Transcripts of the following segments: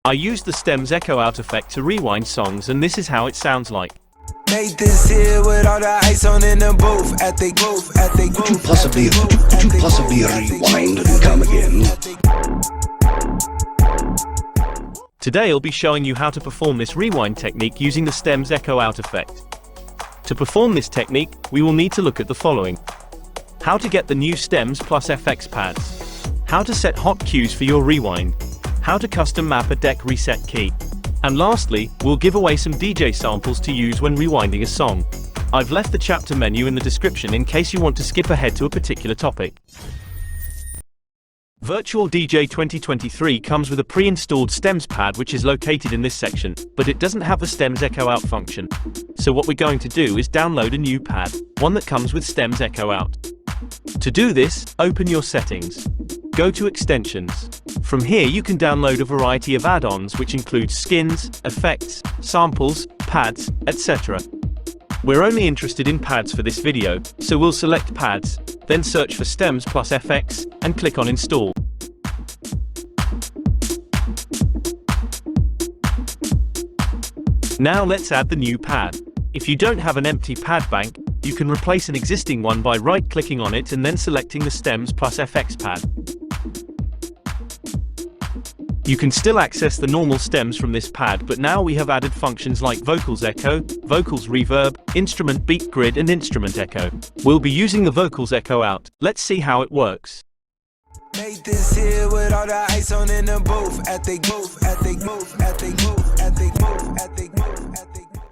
I used the 𝗧𝗛𝗧𝗢𝗥 effect to rewind songs, and this is how it sounds like. Make this here with all the ice on in the booth. At the booth, at the booth. Could you possibly rewind and come again? Today I'll be showing you how to perform this rewind technique using the 𝗧𝗛𝗧𝗢𝗥 effect. To perform this technique, we will need to look at the following. How to get the new 𝗧𝗛𝗧𝗢𝗥 pads. How to set hot cues for your rewind. How to custom map a deck reset key. And lastly, we'll give away some DJ samples to use when rewinding a song. I've left the chapter menu in the description in case you want to skip ahead to a particular topic. Virtual DJ 2023 comes with a pre-installed stems pad which is located in this section, but it doesn't have the 𝗧𝗛𝗧𝗢𝗥 function. So what we're going to do is download a new pad, one that comes with 𝗧𝗛𝗧𝗢𝗥. To do this, open your settings. Go to extensions. From here you can download a variety of add-ons which include skins, effects, samples, pads, etc. We're only interested in pads for this video, so we'll select pads, then search for 𝗧𝗛𝗧𝗢𝗥, and click on install. Now let's add the new pad. If you don't have an empty pad bank, you can replace an existing one by right-clicking on it and then selecting the 𝗧𝗛𝗧𝗢𝗥 pad. You can still access the normal stems from this pad, but now we have added functions like vocals echo, vocals reverb, instrument beat grid and instrument echo. We'll be using the vocals echo out. Let's see how it works. Make this here with all the ice on in the booth. At the booth, at the booth, at the booth, at the booth, at the booth, at the booth.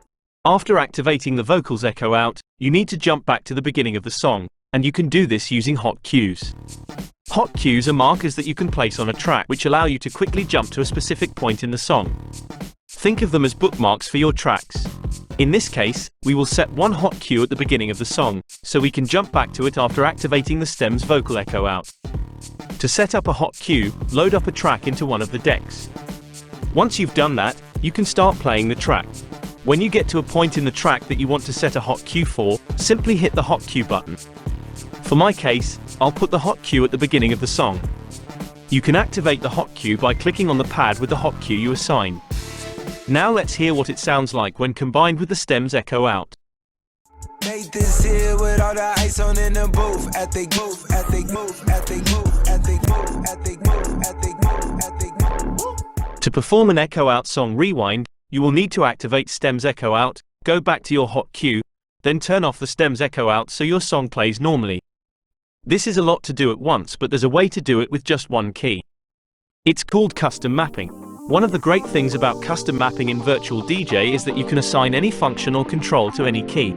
After activating the vocals echo out, you need to jump back to the beginning of the song, and you can do this using hot cues. Hot cues are markers that you can place on a track which allow you to quickly jump to a specific point in the song. Think of them as bookmarks for your tracks. In this case, we will set one hot cue at the beginning of the song, so we can jump back to it after activating the stem's vocal echo out. To set up a hot cue, load up a track into one of the decks. Once you've done that, you can start playing the track. When you get to a point in the track that you want to set a hot cue for, simply hit the hot cue button. For my case, I'll put the hot cue at the beginning of the song. You can activate the hot cue by clicking on the pad with the hot cue you assign. Now let's hear what it sounds like when combined with the 𝗧𝗛𝗧𝗢𝗥. Make this here with all the ice on in the booth. At the booth, at the booth, at the booth, at the booth, at the booth, at the booth, at the booth. To perform an echo out song rewind, you will need to activate 𝗧𝗛𝗧𝗢𝗥, go back to your hot cue, then turn off the 𝗧𝗛𝗧𝗢𝗥 so your song plays normally. This is a lot to do at once, but there's a way to do it with just one key. It's called custom mapping. One of the great things about custom mapping in Virtual DJ is that you can assign any function or control to any key.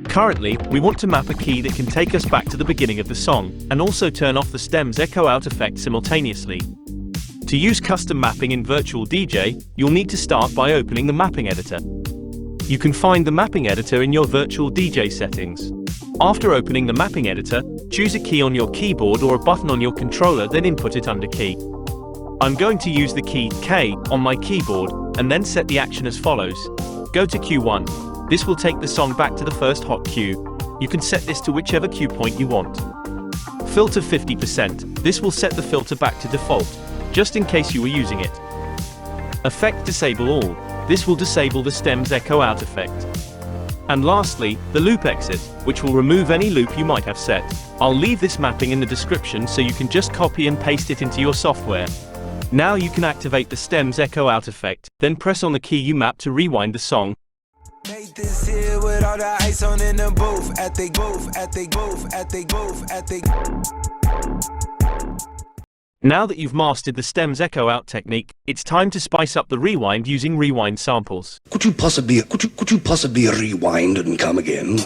Currently, we want to map a key that can take us back to the beginning of the song, and also turn off the 𝗧𝗛𝗧𝗢𝗥 effect simultaneously. To use custom mapping in Virtual DJ, you'll need to start by opening the mapping editor. You can find the mapping editor in your Virtual DJ settings. After opening the mapping editor, choose a key on your keyboard or a button on your controller, then input it under key. I'm going to use the key K on my keyboard, and then set the action as follows. Go to Q1. This will take the song back to the first hot cue. You can set this to whichever cue point you want. Filter 50%. This will set the filter back to default, just in case you were using it. Effect disable all. This will disable the 𝗧𝗛𝗧𝗢𝗥 effect. And lastly, the loop exit, which will remove any loop you might have set. I'll leave this mapping in the description so you can just copy and paste it into your software. Now you can activate the 𝗧𝗛𝗧𝗢𝗥 effect, then press on the key you mapped to rewind the song. Make this here with all the ice on in the booth. At the booth, at the booth, at the booth, at the. Now that you've mastered the 𝗧𝗛𝗧𝗢𝗥 technique, it's time to spice up the rewind using rewind samples. Could you possibly rewind and come again?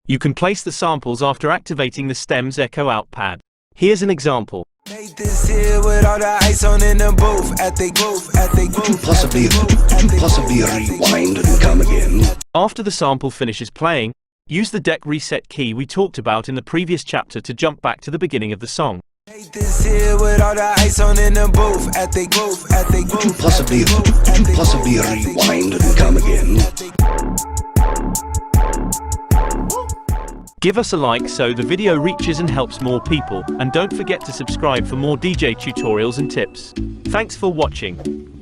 You can place the samples after activating the 𝗧𝗛𝗧𝗢𝗥 pad. Here's an example. Make this here with all the ice on in the booth. At the booth, at the booth. Could you possibly rewind and come again? After the sample finishes playing, use the deck reset key we talked about in the previous chapter to jump back to the beginning of the song. Make this here with all the ice on in the booth. At the booth, at the booth. Could you possibly rewind and come again? Give us a like so the video reaches and helps more people, and don't forget to subscribe for more DJ tutorials and tips. Thanks for watching.